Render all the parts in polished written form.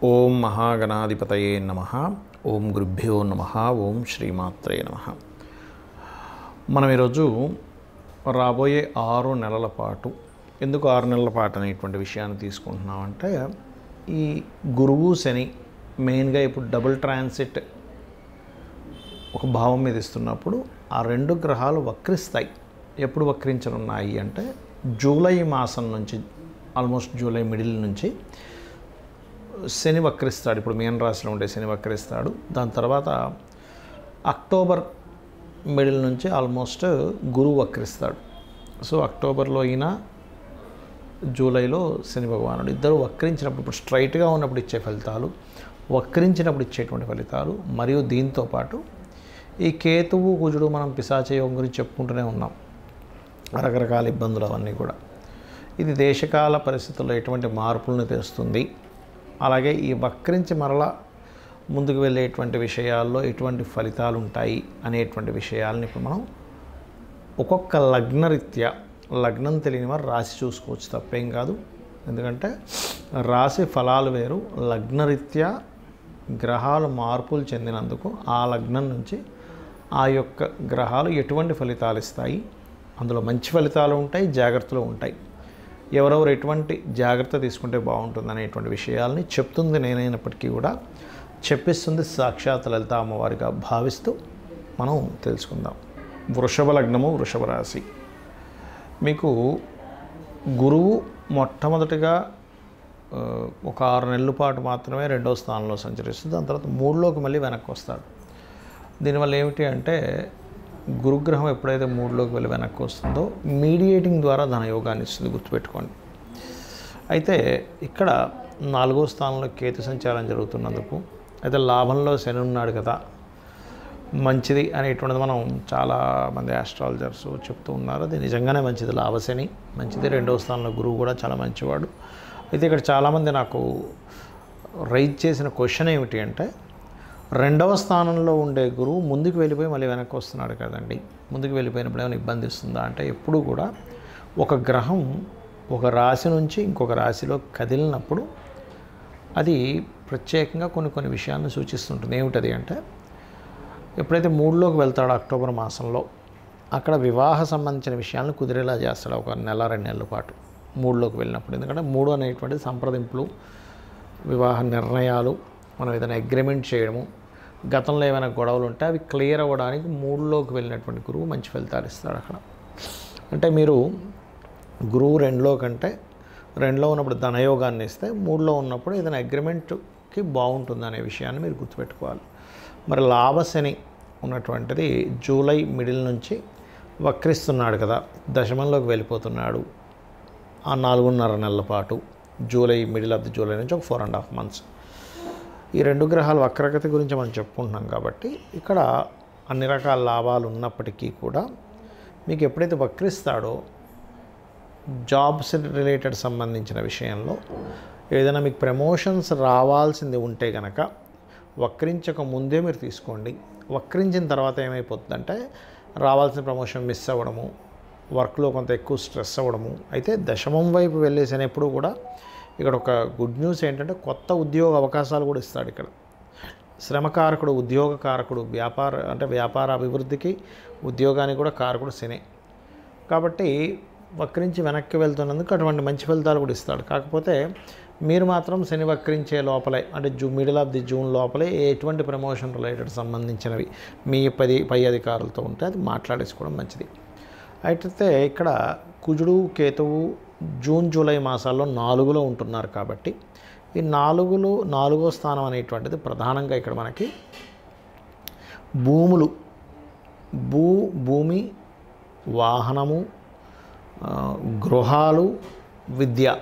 ఓం మహాగణాధిపతయే నమః. ఓం గురుభ్యో నమః. ఓం శ్రీమాత్రే నమః. మనం ఈరోజు రాబోయే 6 నెలల పాటు, ఎందుకు 6 నెలల పాటు అనేటువంటి విషయాన్ని తీసుకుంటున్నామంటే, ఈ గురువు శని మెయిన్గా ఇప్పుడు డబుల్ ట్రాన్సిట్ ఒక భావం మీద ఇస్తున్నప్పుడు ఆ రెండు గ్రహాలు వక్రిస్తాయి. ఎప్పుడు వక్రించనున్నాయి అంటే జూలై మాసం నుంచి, ఆల్మోస్ట్ జూలై మిడిల్ నుంచి శని వక్రిస్తాడు. ఇప్పుడు మీన రాశిలో ఉండే శని వక్రిస్తాడు. దాని తర్వాత అక్టోబర్ మిడిల్ నుంచి ఆల్మోస్ట్ గురువు వక్రిస్తాడు. సో అక్టోబర్లో అయినా జూలైలో శని భగవానుడు ఇద్దరు వక్రించినప్పుడు, ఇప్పుడు స్ట్రైట్గా ఉన్నప్పుడు ఇచ్చే ఫలితాలు, వక్రించినప్పుడు ఇచ్చేటువంటి ఫలితాలు, మరియు దీంతోపాటు ఈ కేతువు కుజుడు మనం పిశాచయోగం గురించి చెప్పుకుంటూనే ఉన్నాం, రకరకాల ఇబ్బందులు అవన్నీ కూడా. ఇది దేశకాల పరిస్థితుల్లో ఎటువంటి మార్పులను తెస్తుంది, అలాగే ఈ వక్రించి మరలా ముందుకు వెళ్ళేటువంటి విషయాల్లో ఎటువంటి ఫలితాలు ఉంటాయి అనేటువంటి విషయాలని ఇప్పుడు మనం ఒక్కొక్క లగ్నరీత్యా, లగ్నం తెలియని వారు రాశి చూసుకోవచ్చు, తప్పేం కాదు. ఎందుకంటే రాశి ఫలాలు వేరు, లగ్నరీత్యా గ్రహాలు మార్పులు చెందినందుకు ఆ లగ్నం నుంచి ఆ యొక్క గ్రహాలు ఎటువంటి ఫలితాలు ఇస్తాయి, అందులో మంచి ఫలితాలు ఉంటాయి, జాగ్రత్తలు ఉంటాయి, ఎవరెవరు ఎటువంటి జాగ్రత్త తీసుకుంటే బాగుంటుంది అనేటువంటి విషయాల్ని చెప్తుంది నేనైనప్పటికీ కూడా చెప్పిస్తుంది సాక్షాత్ లలిత అమ్మవారిగా భావిస్తూ మనం తెలుసుకుందాం. వృషభ లగ్నము, వృషభ రాశి. మీకు గురువు మొట్టమొదటిగా ఒక 6 నెలల పాటు మాత్రమే 2వ స్థానంలో సంచరిస్తుంది. దాని తర్వాత 3లోకి మళ్ళీ వెనక్కి వస్తాడు. దీనివల్ల ఏమిటి అంటే, గురుగ్రహం ఎప్పుడైతే 3లోకి వెళ్ళి వెనక్కి వస్తుందో మీడియేటింగ్ ద్వారా ధనయోగాన్ని ఇస్తుంది, గుర్తుపెట్టుకోండి. అయితే ఇక్కడ 4వ స్థానంలో కేతు సంచారం జరుగుతున్నందుకు, అయితే లాభంలో శని ఉన్నాడు కదా, మంచిది అనేటువంటిది మనం చాలామంది ఆస్ట్రాలజర్స్ చెప్తూ ఉన్నారు. అది నిజంగానే మంచిది, లాభశని మంచిది. 2వ స్థానంలో గురువు కూడా చాలా మంచివాడు. అయితే ఇక్కడ చాలామంది నాకు రైజ్ చేసిన క్వశ్చన్ ఏమిటి అంటే, 2వ స్థానంలో ఉండే గురువు ముందుకు వెళ్ళిపోయి మళ్ళీ వెనక్కి వస్తున్నాడు కదండి, ముందుకు వెళ్ళిపోయినప్పుడు ఏమైనా ఇబ్బంది ఇస్తుందా అంటే, ఎప్పుడు కూడా ఒక గ్రహం ఒక రాశి నుంచి ఇంకొక రాశిలో కదిలినప్పుడు అది ప్రత్యేకంగా కొన్ని విషయాలను సూచిస్తుంటుంది. ఏమిటది అంటే, ఎప్పుడైతే 3లోకి వెళ్తాడో అక్టోబర్ మాసంలో, అక్కడ వివాహ సంబంధించిన విషయాలను కుదిరేలా చేస్తాడు ఒక నెల 2 నెలల పాటు 3లోకి వెళ్ళినప్పుడు. ఎందుకంటే 3 అనేటువంటిది సంప్రదింపులు, వివాహ నిర్ణయాలు, మనం ఏదైనా అగ్రిమెంట్ చేయడము, గతంలో ఏమైనా గొడవలు ఉంటే అవి క్లియర్ అవ్వడానికి 3లోకి వెళ్ళినటువంటి గురువు మంచి ఫలితాలు ఇస్తాడు అక్కడ. అంటే మీరు గురువు 2లో కంటే 2లో ఉన్నప్పుడు ధనయోగాన్ని ఇస్తే 3లో ఉన్నప్పుడు ఏదైనా అగ్రిమెంట్కి బాగుంటుంది అనే విషయాన్ని మీరు గుర్తుపెట్టుకోవాలి. మరి లాభశని ఉన్నటువంటిది జూలై మిడిల్ నుంచి వక్రిస్తున్నాడు కదా, దశమంలోకి వెళ్ళిపోతున్నాడు. ఆ 4.5 నెలల పాటు, July middle of the July నుంచి ఒక 4.5 months ఈ 2 గ్రహాల వక్రగతి గురించి మనం చెప్పుకుంటున్నాం. కాబట్టి ఇక్కడ అన్ని రకాల లాభాలు ఉన్నప్పటికీ కూడా మీకు ఎప్పుడైతే వక్రిస్తాడో జాబ్స్ రిలేటెడ్ సంబంధించిన విషయంలో ఏదైనా మీకు ప్రమోషన్స్ రావాల్సింది ఉంటే కనుక వక్రించక ముందే మీరు తీసుకోండి. వక్రించిన తర్వాత ఏమైపోతుందంటే రావాల్సిన ప్రమోషన్ మిస్ అవ్వడము, వర్క్లో కొంత ఎక్కువ స్ట్రెస్ అవ్వడము. అయితే దశమం వైపు వెళ్ళేసినప్పుడు కూడా ఇక్కడ ఒక గుడ్ న్యూస్ ఏంటంటే, కొత్త ఉద్యోగ అవకాశాలు కూడా ఇస్తాడు. ఇక్కడ శ్రమకారకుడు, ఉద్యోగ కారకుడు, వ్యాపార అభివృద్ధికి, ఉద్యోగానికి కూడా కారకుడు శని. కాబట్టి వక్రించి వెనక్కి వెళ్తున్నందుకు అటువంటి మంచి ఫలితాలు కూడా ఇస్తాడు. కాకపోతే మీరు మాత్రం శని వక్రించే లోపలే, అంటే మిడిల్ ఆఫ్ ది జూన్ లోపలే ఎటువంటి ప్రమోషన్ రిలేటెడ్ సంబంధించినవి మీ పై అధికారులతో ఉంటే అది మాట్లాడేసుకోవడం మంచిది. అయితే ఇక్కడ కుజుడు కేతువు జూన్ జూలై మాసాల్లో 4లో ఉంటున్నారు. కాబట్టి ఈ 4వ స్థానం అనేటువంటిది ప్రధానంగా ఇక్కడ మనకి భూములు, భూమి, వాహనము, గృహాలు, విద్య,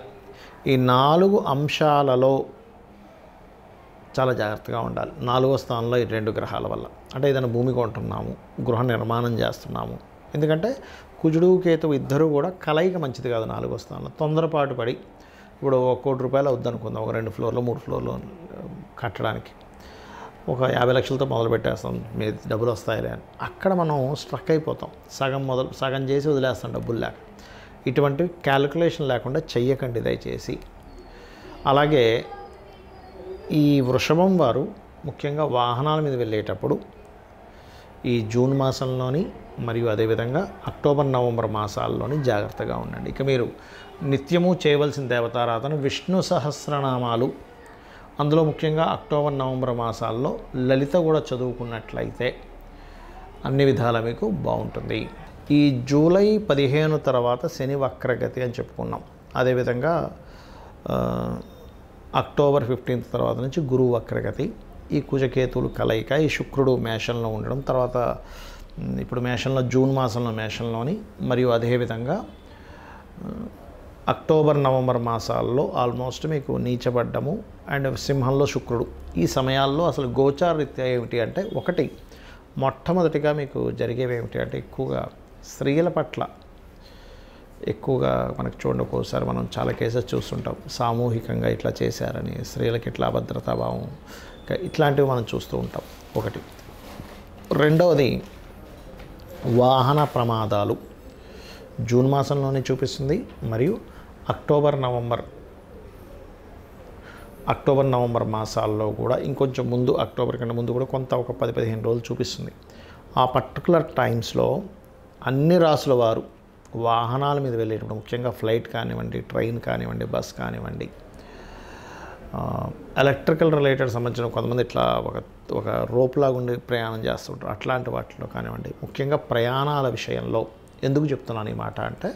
ఈ 4 అంశాలలో చాలా జాగ్రత్తగా ఉండాలి. 4వ స్థానంలో ఈ 2 గ్రహాల వల్ల, అంటే ఏదైనా భూమి కొంటున్నాము, గృహ నిర్మాణం చేస్తున్నాము. ఎందుకంటే కుజుడు కేతువు ఇద్దరు కూడా కలయిక మంచిది కాదు 4వ స్థానంలో. తొందరపాటు పడి ఇప్పుడు ₹1 కోటి అవుద్దనుకుందాం, ఒక 2 ఫ్లోర్లు 3 ఫ్లోర్లు కట్టడానికి, ఒక 50 లక్షలతో మొదలు పెట్టేస్తాం, మీ డబ్బులు వస్తాయిలే అని. అక్కడ మనం స్ట్రక్ అయిపోతాం, సగం చేసి వదిలేస్తాం డబ్బులు లేక. ఇటువంటి క్యాలిక్యులేషన్ లేకుండా చెయ్యకండి దయచేసి. అలాగే ఈ వృషభం వారు ముఖ్యంగా వాహనాల మీద వెళ్ళేటప్పుడు ఈ జూన్ మాసంలోని మరియు అదేవిధంగా అక్టోబర్ నవంబర్ మాసాల్లోని జాగ్రత్తగా ఉండండి. ఇక మీరు నిత్యము చేయవలసిన దేవతారాధన విష్ణు సహస్రనామాలు, అందులో ముఖ్యంగా అక్టోబర్ నవంబర్ మాసాల్లో లలిత కూడా చదువుకున్నట్లయితే అన్ని విధాలా మీకు బాగుంటుంది. ఈ జూలై 15 తర్వాత శని వక్రగతి అని చెప్పుకున్నాం. అదేవిధంగా అక్టోబర్ 15 తర్వాత నుంచి గురువు వక్రగతి, ఈ కుజకేతువులు కలయిక, ఈ శుక్రుడు మేషంలో ఉండడం, తర్వాత ఇప్పుడు మేషంలో జూన్ మాసంలో మేషంలోని, మరియు అదేవిధంగా అక్టోబర్ నవంబర్ మాసాల్లో ఆల్మోస్ట్ మీకు నీచబడ్డము అండ్ సింహంలో శుక్రుడు. ఈ సమయాల్లో అసలు గోచార రీత్యా ఏమిటి అంటే, ఒకటి మొట్టమొదటిగా మీకు జరిగేవి ఏమిటి అంటే, ఎక్కువగా స్త్రీల పట్ల ఎక్కువగా మనకు చూడండి, ఒక్కోసారి మనం చాలా కేసెస్ చూస్తుంటాం, సామూహికంగా ఇట్లా చేశారని, స్త్రీలకు ఇట్లా అభద్రతాభావం, ఇట్లాంటివి మనం చూస్తూ ఉంటాం. ఒకటి. రెండవది వాహన ప్రమాదాలు జూన్ మాసంలోనే చూపిస్తుంది, మరియు అక్టోబర్ నవంబర్ మాసాల్లో కూడా ఇంకొంచెం ముందు, అక్టోబర్ కంటే ముందు కూడా కొంత ఒక 10-15 రోజులు చూపిస్తుంది. ఆ పర్టికులర్ టైమ్స్లో అన్ని రాసుల వారు వాహనాల మీద వెళ్ళేటప్పుడు, ముఖ్యంగా ఫ్లైట్ కానివ్వండి, ట్రైన్ కానివ్వండి, బస్ కానివ్వండి, ఎలక్ట్రికల్ రిలేటెడ్ సంబంధించిన కొంతమంది ఇట్లా ఒక రోప్లాగా ఉండి ప్రయాణం చేస్తుంటారు, అట్లాంటి వాటిలో కానివ్వండి, ముఖ్యంగా ప్రయాణాల విషయంలో ఎందుకు చెప్తున్నాను ఈ మాట అంటే,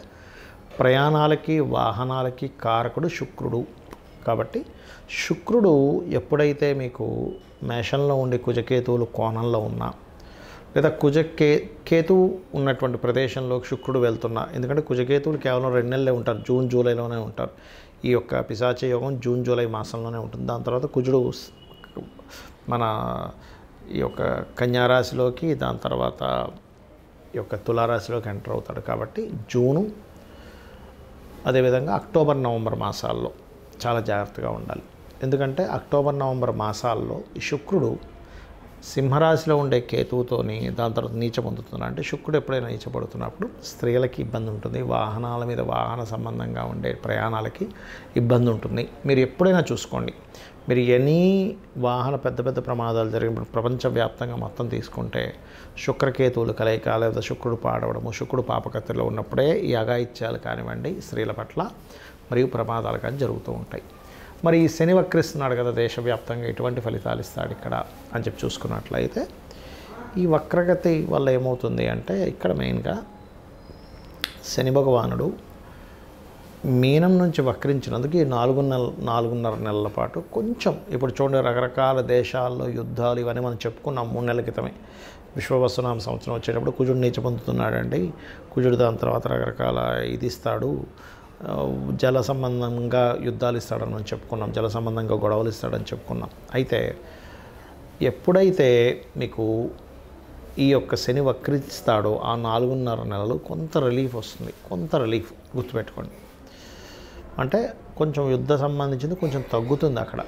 ప్రయాణాలకి వాహనాలకి కారకుడు శుక్రుడు. కాబట్టి శుక్రుడు ఎప్పుడైతే మీకు మేషంలో ఉండి కుజకేతువులు కోణంలో ఉన్నా, లేదా కేతువు ఉన్నటువంటి ప్రదేశంలో శుక్రుడు వెళ్తున్నా, ఎందుకంటే కుజకేతువులు కేవలం 2 నెలలే ఉంటారు, జూన్ జూలైలోనే ఉంటారు. ఈ యొక్క పిశాచ యోగం జూన్ జూలై మాసంలోనే ఉంటుంది. దాని తర్వాత కుజుడు మన ఈ యొక్క కన్యారాశిలోకి, దాని తర్వాత ఈ యొక్క తులారాశిలోకి ఎంటర్ అవుతాడు. కాబట్టి జూను, అదేవిధంగా అక్టోబర్ నవంబర్ మాసాల్లో చాలా జాగ్రత్తగా ఉండాలి. ఎందుకంటే అక్టోబర్ నవంబర్ మాసాల్లో ఈ శుక్రుడు సింహరాశిలో ఉండే కేతువుతోని దాని తర్వాత నీచ పొందుతున్నాడు. అంటే శుక్రుడు ఎప్పుడైనా నీచపడుతున్నప్పుడు స్త్రీలకి ఇబ్బంది ఉంటుంది, వాహనాల మీద వాహన సంబంధంగా ఉండే ప్రయాణాలకి ఇబ్బంది ఉంటుంది. మీరు ఎప్పుడైనా చూసుకోండి, మీరు ఎనీ వాహన పెద్ద ప్రమాదాలు జరిగినప్పుడు ప్రపంచవ్యాప్తంగా మొత్తం తీసుకుంటే శుక్రకేతువులు కలయిక, లేదా శుక్రుడు పాడవడము, శుక్రుడు పాపకత్తిలో ఉన్నప్పుడే ఈ అఘాయిత్యాలు కానివ్వండి స్త్రీల పట్ల మరియు ప్రమాదాలు కానీ జరుగుతూ ఉంటాయి. మరి ఈ శని వక్రిస్తున్నాడు కదా దేశవ్యాప్తంగా, ఎటువంటి ఫలితాలు ఇస్తాడు ఇక్కడ అని చెప్పి చూసుకున్నట్లయితే, ఈ వక్రగతి వల్ల ఏమవుతుంది అంటే, ఇక్కడ మెయిన్గా శని భగవానుడు మీనం నుంచి వక్రించినందుకు ఈ 4.5 నెలల పాటు కొంచెం, ఇప్పుడు చూడండి రకరకాల దేశాల్లో యుద్ధాలు ఇవన్నీ మనం చెప్పుకున్నాం 3 నెలల క్రితమే. విశ్వవసునామ సంవత్సరం వచ్చేటప్పుడు కుజుడు నీచ పొందుతున్నాడండి. కుజుడు దాని తర్వాత రకరకాల ఇది ఇస్తాడు, జల సంబంధంగా యుద్ధాలు ఇస్తాడని మనం చెప్పుకున్నాం, జల సంబంధంగా గొడవలు ఇస్తాడని చెప్పుకున్నాం. అయితే ఎప్పుడైతే మీకు ఈ యొక్క శని వక్రిస్తాడో ఆ 4.5 నెలలు కొంత రిలీఫ్ వస్తుంది, కొంత రిలీఫ్ గుర్తుపెట్టుకోండి. అంటే కొంచెం యుద్ధ సంబంధించింది కొంచెం తగ్గుతుంది అక్కడ,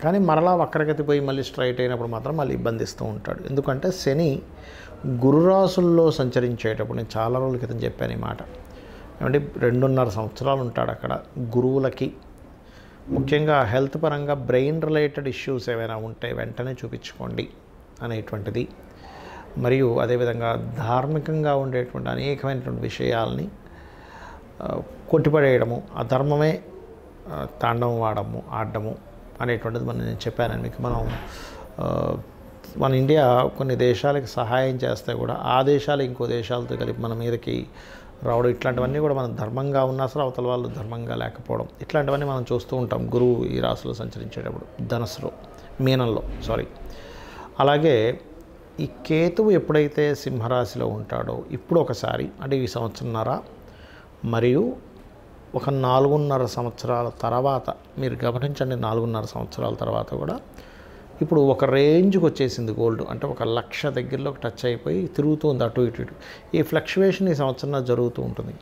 కానీ మరలా వక్రగతి పోయి మళ్ళీ స్ట్రైట్ అయినప్పుడు మాత్రం మళ్ళీ ఇబ్బంది ఇస్తూ ఉంటాడు. ఎందుకంటే శని గురురాశుల్లో సంచరించేటప్పుడు, నేను చాలా రోజుల క్రితం చెప్పాను ఈ మాట, ఏమంటే 2.5 సంవత్సరాలు ఉంటాడు అక్కడ. గురువులకి ముఖ్యంగా హెల్త్ పరంగా బ్రెయిన్ రిలేటెడ్ ఇష్యూస్ ఏమైనా ఉంటే వెంటనే చూపించుకోండి అనేటువంటిది. మరియు అదేవిధంగా ధార్మికంగా ఉండేటువంటి అనేకమైనటువంటి విషయాల్ని కొట్టిపడేయడము, అధర్మమే తాండవం ఆడము అనేటువంటిది నేను చెప్పాను మీకు. మన ఇండియా కొన్ని దేశాలకి సహాయం చేస్తే కూడా ఆ దేశాలు ఇంకో దేశాలతో కలిపి మన మీదకి రావడం, ఇట్లాంటివన్నీ కూడా మనం ధర్మంగా ఉన్నా అసలు అవతల వాళ్ళు ధర్మంగా లేకపోవడం, ఇట్లాంటివన్నీ మనం చూస్తూ ఉంటాం గురువు ఈ రాశిలో సంచరించేటప్పుడు, మీనంలో. అలాగే ఈ కేతువు ఎప్పుడైతే సింహరాశిలో ఉంటాడో ఇప్పుడు ఒకసారి, అంటే ఈ సంవత్సరంన్నర మరియు ఒక 4.5 సంవత్సరాల తర్వాత, మీరు గమనించండి 4.5 సంవత్సరాల తర్వాత కూడా ఇప్పుడు ఒక రేంజ్కి వచ్చేసింది గోల్డ్, అంటే 1,00,000 దగ్గరలోకి టచ్ అయిపోయి తిరుగుతుంది అటు ఇటు. ఈ ఫ్లక్చువేషన్ ఈ సంవత్సరం జరుగుతూ ఉంటుంది.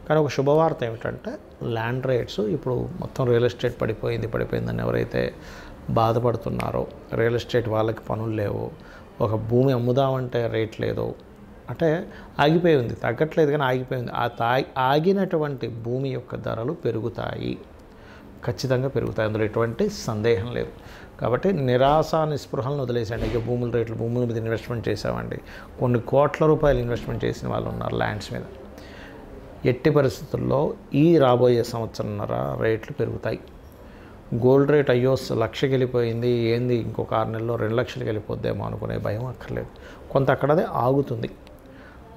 కానీ ఒక శుభవార్త ఏమిటంటే, ల్యాండ్ రేట్స్ ఇప్పుడు మొత్తం రియల్ ఎస్టేట్ పడిపోయిందని ఎవరైతే బాధపడుతున్నారో, రియల్ ఎస్టేట్ వాళ్ళకి పనులు లేవు, ఒక భూమి అమ్ముదామంటే రేట్ లేదు, అంటే ఆగిపోయి ఉంది, తగ్గట్లేదు కానీ ఆగిపోయింది. ఆ ఆగినటువంటి భూమి యొక్క ధరలు పెరుగుతాయి. ఖచ్చితంగా పెరుగుతాయి, అందులో ఎటువంటి సందేహం లేదు. కాబట్టి నిరాశ నిస్పృహలను వదిలేసండి. ఇక భూముల మీద ఇన్వెస్ట్మెంట్ చేసామండి, కొన్ని కోట్ల రూపాయలు ఇన్వెస్ట్మెంట్ చేసిన వాళ్ళు ఉన్నారు ల్యాండ్స్ మీద. ఎట్టి పరిస్థితుల్లో ఈ రాబోయే సంవత్సరంన్నర రేట్లు పెరుగుతాయి. గోల్డ్ రేట్ అయ్యో 1,00,000కి వెళ్ళిపోయింది, ఏంది ఇంకొక 6 నెలల్లో 2 లక్షలకి వెళ్ళిపోద్దేమో అనుకునే భయం అక్కర్లేదు. కొంత అక్కడదే ఆగుతుంది.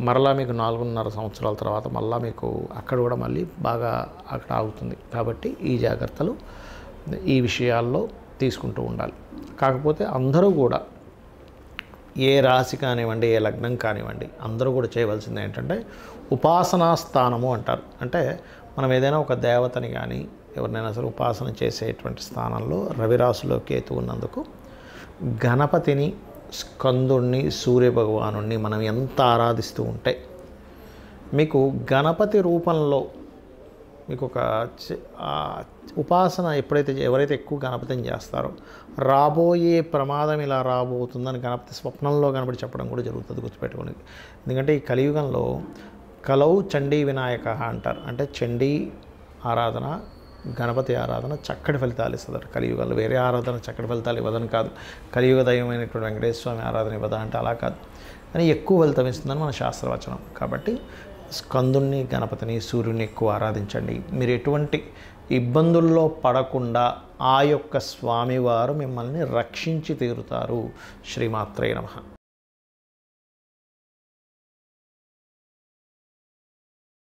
మరలా మీకు 4.5 సంవత్సరాల తర్వాత మళ్ళీ మీకు అక్కడ కూడా మళ్ళీ బాగా అక్కడ ఆగుతుంది. కాబట్టి ఈ జాగ్రత్తలు ఈ విషయాల్లో తీసుకుంటూ ఉండాలి. కాకపోతే అందరూ కూడా ఏ రాశి కానివ్వండి, ఏ లగ్నం కానివ్వండి, అందరూ కూడా చేయవలసింది ఏంటంటే ఉపాసనా స్థానము అంటారు. అంటే మనం ఏదైనా ఒక దేవతని కానీ ఎవరినైనా సరే ఉపాసన చేసేటువంటి స్థానంలో రవిరాశిలో కేతు ఉన్నందుకు గణపతిని, స్కందుణ్ణి, సూర్యభగవానుణ్ణి మనం ఎంత ఆరాధిస్తూ ఉంటే మీకు గణపతి రూపంలో మీకు ఒక ఉపాసన ఎవరైతే ఎక్కువ గణపతిని చేస్తారో రాబోయే ప్రమాదం ఇలా రాబోతుందని గణపతి స్వప్నంలో కనబడి చెప్పడం కూడా జరుగుతుంది, గుర్తుపెట్టుకోండి. ఎందుకంటే ఈ కలియుగంలో కలౌ చండీ వినాయక అంటారు. అంటే చండీ ఆరాధన, గణపతి ఆరాధన చక్కటి ఫలితాలు ఇస్తుంది కలియుగంలో. వేరే ఆరాధన చక్కటి ఫలితాలు ఇవ్వదని కాదు, కలియుగ దైవమైనటువంటి వెంకటేశ్వర స్వామి ఆరాధన ఇవ్వదా అంటే అలా కాదు, కానీ ఎక్కువ ఫలితం ఇస్తుందని మన శాస్త్రవచనం. కాబట్టి స్కందుణ్ణి, గణపతిని, సూర్యుని ఎక్కువ ఆరాధించండి. మీరు ఎటువంటి ఇబ్బందుల్లో పడకుండా ఆ యొక్క స్వామివారు మిమ్మల్ని రక్షించి తీరుతారు. శ్రీమాత్రే నమః.